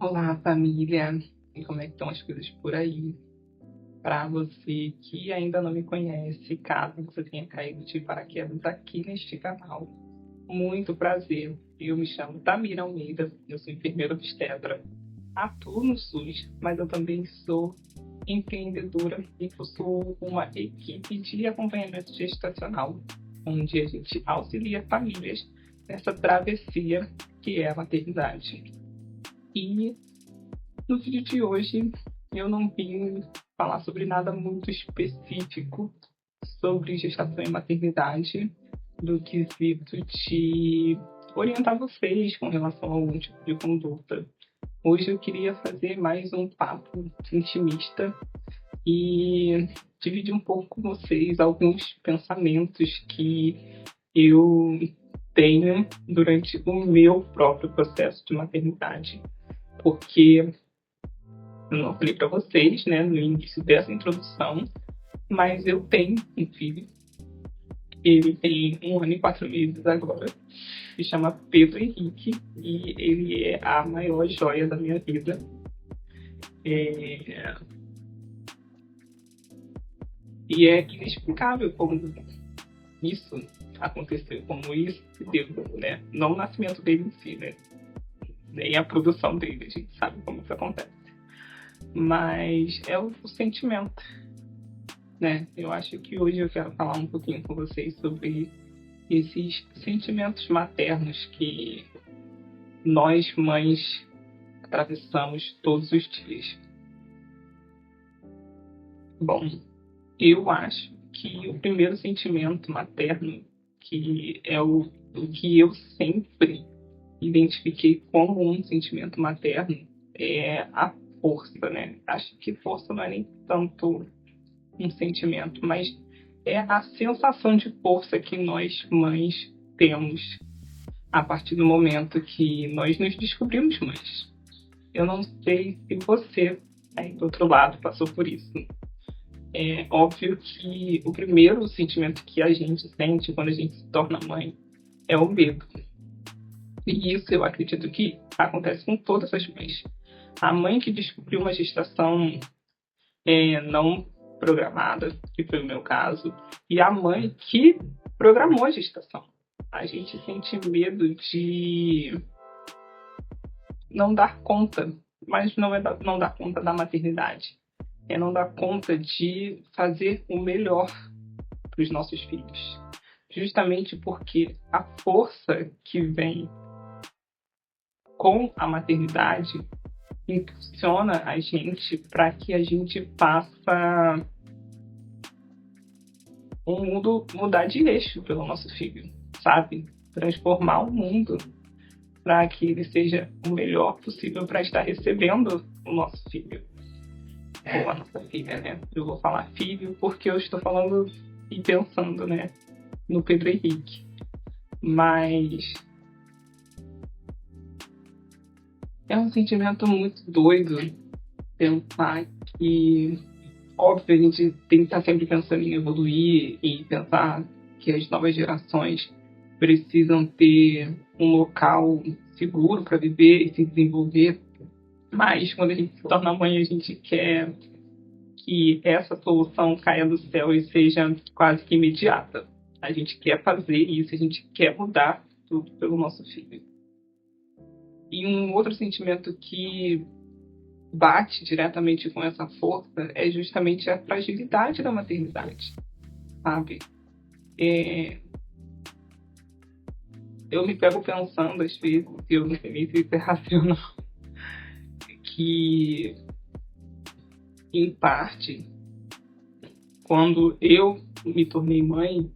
Olá, família! E como é que estão as coisas por aí? Para você que ainda não me conhece, caso você tenha caído de paraquedas aqui neste canal, muito prazer. Eu me chamo Tamira Almeida, eu sou enfermeira obstetra, atuo no SUS, mas eu também sou empreendedora e possuo uma equipe de acompanhamento gestacional, onde a gente auxilia famílias nessa travessia que é a maternidade. E no vídeo de hoje, eu não vim falar sobre nada muito específico sobre gestação e maternidade, do quesito de orientar vocês com relação a algum tipo de conduta. Hoje eu queria fazer mais um papo intimista e dividir um pouco com vocês alguns pensamentos que eu tenho durante o meu próprio processo de maternidade. Porque eu não falei para vocês, né, no início dessa introdução, mas eu tenho um filho. Ele tem 1 ano e 4 meses agora. Se chama Pedro Henrique e ele é a maior joia da minha vida. É... E é inexplicável como isso aconteceu, como isso se deu, né? Não o nascimento dele em si, né? Nem a produção dele, a gente sabe como isso acontece. Mas é o sentimento, né? Eu acho que hoje eu quero falar um pouquinho com vocês sobre esses sentimentos maternos que nós, mães, atravessamos todos os dias. Bom, eu acho que o primeiro sentimento materno, que é o que eu sempre identifiquei como um sentimento materno, é a força, né? Acho que força não é nem tanto um sentimento, mas é a sensação de força que nós, mães, temos a partir do momento que nós nos descobrimos mães. Eu não sei se você, aí do outro lado, passou por isso. É óbvio que o primeiro sentimento que a gente sente quando a gente se torna mãe é o medo. E isso eu acredito que acontece com todas as mães. A mãe que descobriu uma gestação não programada, que foi o meu caso, e a mãe que programou a gestação. A gente sente medo de não dar conta, mas não é não dar conta da maternidade, é não dar conta de fazer o melhor para os nossos filhos. Justamente porque a força que vem com a maternidade impulsiona a gente para que a gente faça o mundo mudar de eixo pelo nosso filho, sabe? Transformar o mundo para que ele seja o melhor possível para estar recebendo o nosso filho. Ou a nossa filha, né? Eu vou falar filho porque eu estou falando e pensando, né, no Pedro Henrique. Mas é um sentimento muito doido pensar que, óbvio, a gente tem que estar sempre pensando em evoluir e pensar que as novas gerações precisam ter um local seguro para viver e se desenvolver. Mas quando a gente se torna mãe, a gente quer que essa solução caia do céu e seja quase que imediata. A gente quer fazer isso, a gente quer mudar tudo pelo nosso filho. E um outro sentimento que bate diretamente com essa força é justamente a fragilidade da maternidade, sabe? Eu me pego pensando, às vezes, eu não sei nem se isso é racional, que, em parte, quando eu me tornei mãe,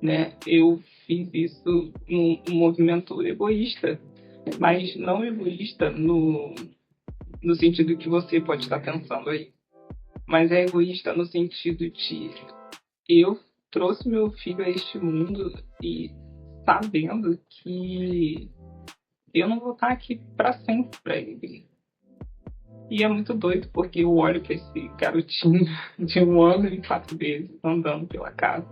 né, eu fiz isso num movimento egoísta, mas não egoísta no sentido que você pode estar pensando aí, mas é egoísta no sentido de eu trouxe meu filho a este mundo e sabendo que eu não vou estar aqui para sempre para ele. E é muito doido, porque eu olho para esse garotinho de 1 ano e 4 meses andando pela casa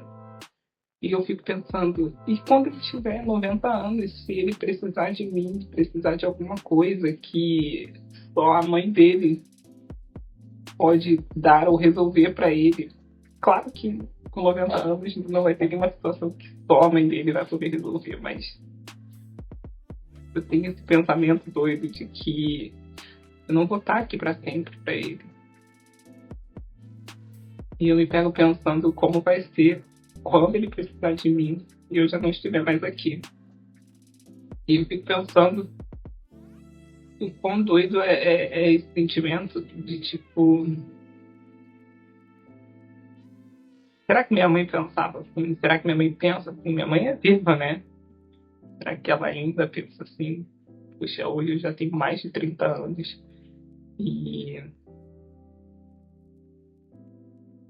E eu fico pensando, e quando ele tiver 90 anos, se ele precisar de mim, precisar de alguma coisa que só a mãe dele pode dar ou resolver para ele. Claro que com 90 anos não vai ter nenhuma situação que só a mãe dele vai poder resolver, mas eu tenho esse pensamento doido de que eu não vou estar aqui para sempre para ele. E eu me pego pensando como vai ser quando ele precisar de mim e eu já não estiver mais aqui. E eu fico pensando o quão doido é esse sentimento de tipo. Será que minha mãe pensava assim? Será que minha mãe pensa assim? Minha mãe é viva, né? Será que ela ainda pensa assim? Puxa, hoje eu já tenho mais de 30 anos e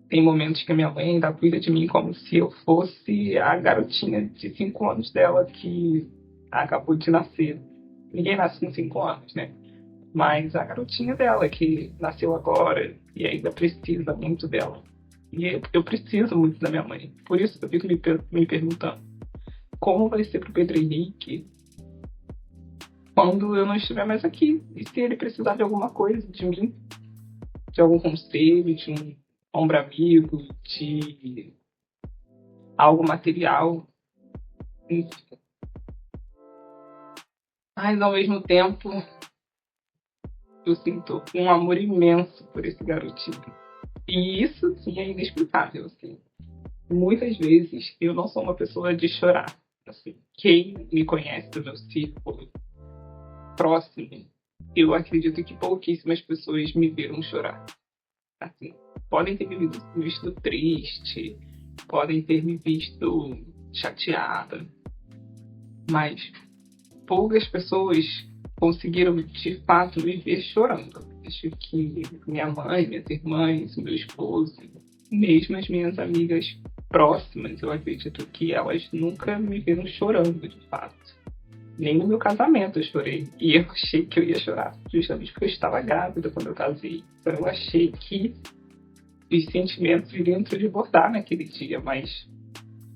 tem momentos que a minha mãe ainda cuida de mim como se eu fosse a garotinha de 5 anos dela que acabou de nascer. Ninguém nasce com 5 anos, né? Mas a garotinha dela que nasceu agora e ainda precisa muito dela. E eu preciso muito da minha mãe. Por isso eu fico me perguntando como vai ser pro Pedro Henrique quando eu não estiver mais aqui. E se ele precisar de alguma coisa de mim, de algum conselho, de um ombro amigo, de algo material. Enfim. Mas ao mesmo tempo eu sinto um amor imenso por esse garotinho. E isso sim é inexplicável, assim. Muitas vezes eu não sou uma pessoa de chorar. Assim, quem me conhece do meu círculo próximo, eu acredito que pouquíssimas pessoas me viram chorar. Assim, podem ter me visto triste, podem ter me visto chateada, mas poucas pessoas conseguiram de fato me ver chorando. Acho que minha mãe, minhas irmãs, meu esposo, mesmo as minhas amigas próximas, eu acredito que elas nunca me viram chorando de fato. Nem no meu casamento eu chorei. E eu achei que eu ia chorar, justamente porque eu estava grávida quando eu casei. Então eu achei que os sentimentos iriam transbordar naquele dia, mas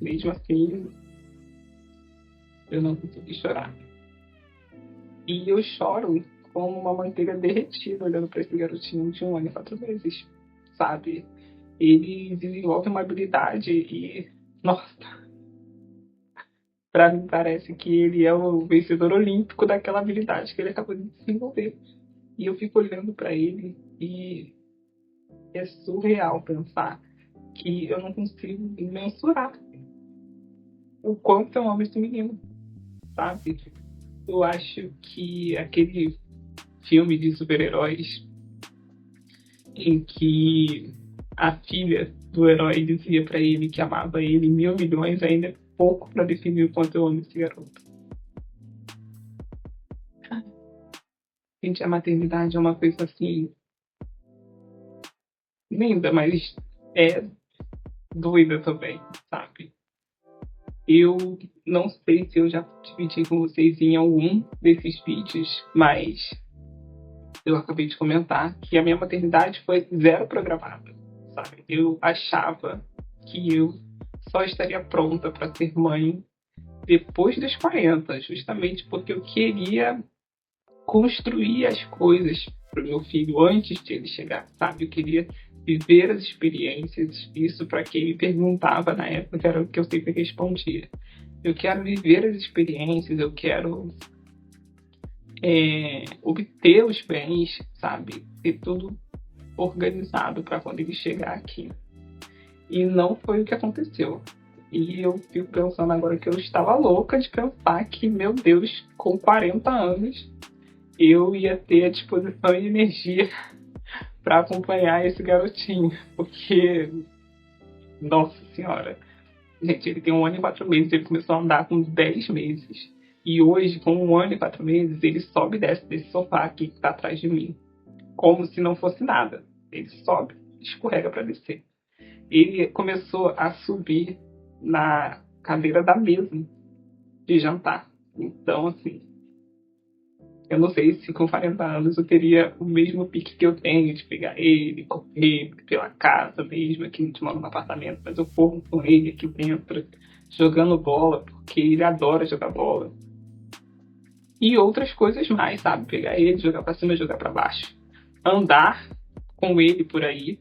mesmo assim eu não consegui chorar. E eu choro como uma manteiga derretida olhando para esse garotinho de 1 ano e 4 meses, sabe? Ele desenvolve uma habilidade e, nossa, para mim parece que ele é o vencedor olímpico daquela habilidade que ele acabou de desenvolver. E eu fico olhando para ele e é surreal pensar que eu não consigo mensurar o quanto eu amo esse menino, sabe? Eu acho que aquele filme de super-heróis em que a filha do herói dizia pra ele que amava ele 1.000 milhões ainda é pouco pra definir o quanto eu amo esse garoto. Gente, a maternidade é uma coisa assim linda, mas é doida também, sabe? Eu não sei se eu já dividi com vocês em algum desses vídeos, mas eu acabei de comentar que a minha maternidade foi zero programada, sabe? Eu achava que eu só estaria pronta para ser mãe depois dos 40, justamente porque eu queria construir as coisas para o meu filho antes de ele chegar, sabe? Eu queria viver as experiências. Isso, para quem me perguntava na época, era o que eu sempre respondia. Eu quero viver as experiências, eu quero obter os bens, sabe? Ter tudo organizado para quando ele chegar aqui. E não foi o que aconteceu. E eu fico pensando agora que eu estava louca de pensar que, meu Deus, com 40 anos, eu ia ter a disposição e energia para acompanhar esse garotinho. Porque, nossa senhora, gente, ele tem 1 ano e 4 meses, ele começou a andar com 10 meses. E hoje, com 1 ano e 4 meses, ele sobe e desce desse sofá aqui que está atrás de mim. Como se não fosse nada. Ele sobe, escorrega para descer. Ele começou a subir na cadeira da mesa de jantar. Então, assim, eu não sei se com 40 anos eu teria o mesmo pique que eu tenho de pegar ele, correr pela casa mesmo, aqui a gente mora num apartamento, mas eu corro com ele aqui dentro. jogando bola, porque ele adora jogar bola. E outras coisas mais, sabe? Pegar ele, jogar pra cima, jogar pra baixo. Andar com ele por aí,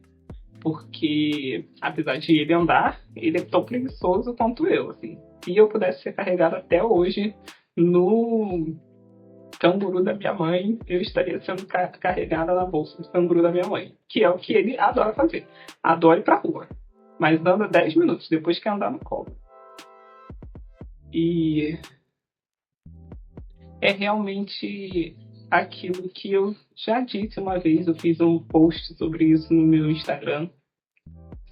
porque apesar de ele andar, ele é tão preguiçoso quanto eu, assim. Se eu pudesse ser carregado até hoje no canguru da minha mãe, eu estaria sendo carregada na bolsa do canguru da minha mãe, que é o que ele adora fazer. Adora ir pra rua, mas anda 10 minutos depois que andar no colo. E é realmente aquilo que eu já disse uma vez. Eu fiz um post sobre isso no meu Instagram.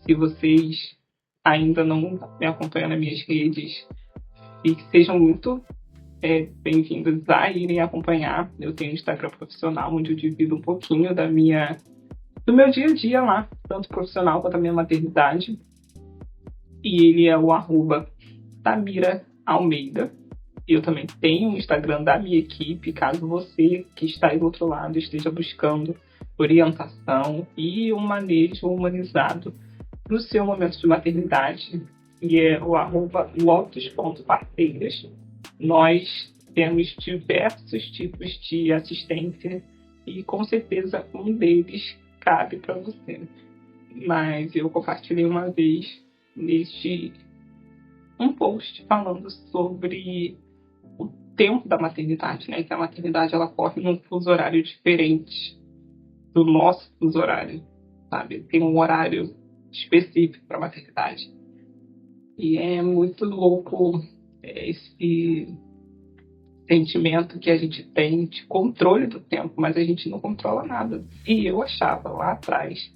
Se vocês ainda não me acompanham nas minhas redes, e que sejam muito bem-vindos a irem acompanhar. Eu tenho um Instagram profissional onde eu divido um pouquinho do meu dia a dia lá, tanto profissional quanto a minha maternidade. E ele é o @Tamira Almeida. Eu também tenho um Instagram da minha equipe, caso você que está aí do outro lado esteja buscando orientação e um manejo humanizado para o seu momento de maternidade. E é o @lotus.parteiras. Nós temos diversos tipos de assistência e com certeza um deles cabe para você. Mas eu compartilhei uma vez um post falando sobre o tempo da maternidade, né? Que a maternidade ela corre num fuso horário diferente do nosso fuso horário, sabe? Tem um horário específico para a maternidade. E é muito louco esse sentimento que a gente tem de controle do tempo, mas a gente não controla nada. E eu achava lá atrás,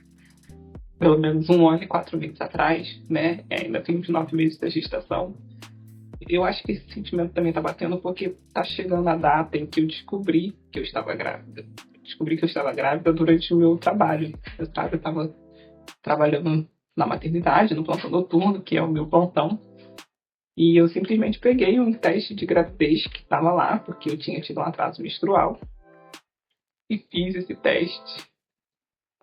pelo menos 1 ano e 4 meses atrás, né? Ainda tem uns 9 meses da gestação. Eu acho que esse sentimento também tá batendo porque tá chegando a data em que eu descobri que eu estava grávida. Descobri que eu estava grávida durante o meu trabalho. Eu estava trabalhando na maternidade, no plantão noturno, que é o meu plantão. E eu simplesmente peguei um teste de gravidez que estava lá, porque eu tinha tido um atraso menstrual. E fiz esse teste.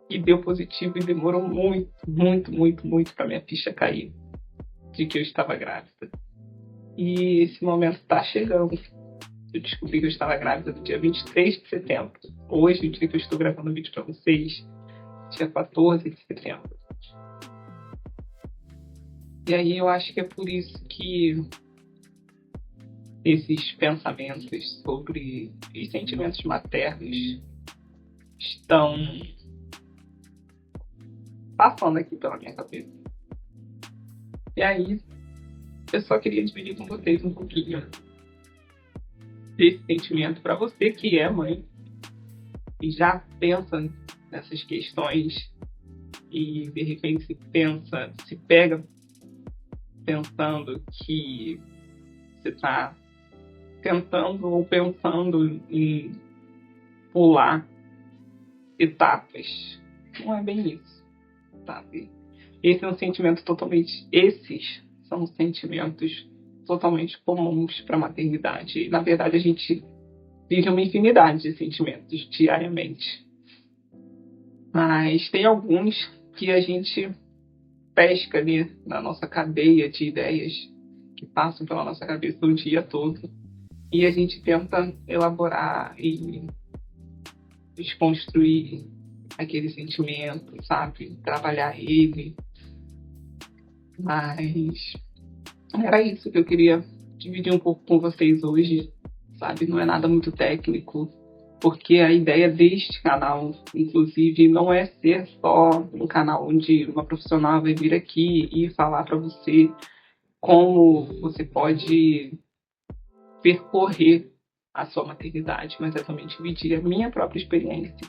E deu positivo e demorou muito, muito, muito, muito para minha ficha cair de que eu estava grávida. E esse momento está chegando. Eu descobri que eu estava grávida no dia 23 de setembro. Hoje, o dia que eu estou gravando o vídeo para vocês, dia 14 de setembro. E aí eu acho que é por isso que esses pensamentos sobre os sentimentos maternos estão passando aqui pela minha cabeça. E aí, eu só queria dividir com vocês um pouquinho desse sentimento para você que é mãe e já pensa nessas questões e de repente se pega pensando que você está tentando ou pensando em pular etapas. Não é bem isso, sabe? Esses são sentimentos totalmente comuns para a maternidade. E, na verdade, a gente vive uma infinidade de sentimentos diariamente. Mas tem alguns que a gente pesca ali na nossa cadeia de ideias que passam pela nossa cabeça o dia todo. E a gente tenta elaborar e desconstruir aquele sentimento, sabe? Trabalhar ele. Mas era isso que eu queria dividir um pouco com vocês hoje, sabe? Não é nada muito técnico, porque a ideia deste canal, inclusive, não é ser só um canal onde uma profissional vai vir aqui e falar para você como você pode percorrer a sua maternidade, mas é também dividir a minha própria experiência.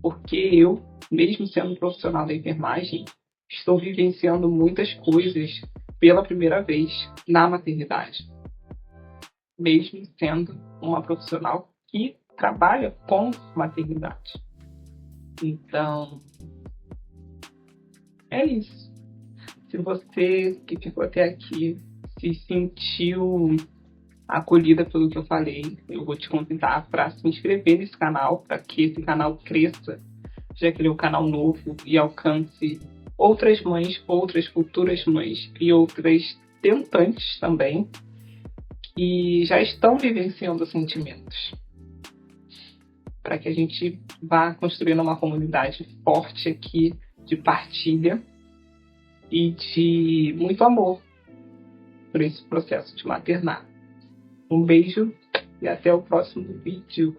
Porque eu, mesmo sendo profissional da enfermagem, estou vivenciando muitas coisas pela primeira vez na maternidade. Mesmo sendo uma profissional que trabalha com maternidade. Então, é isso. Se você que ficou até aqui se sentiu acolhida pelo que eu falei, eu vou te convidar para se inscrever nesse canal, para que esse canal cresça, já que ele é um canal novo e alcance outras mães, outras futuras mães e outras tentantes também, que já estão vivenciando sentimentos, para que a gente vá construindo uma comunidade forte aqui de partilha e de muito amor por esse processo de maternar. Um beijo e até o próximo vídeo.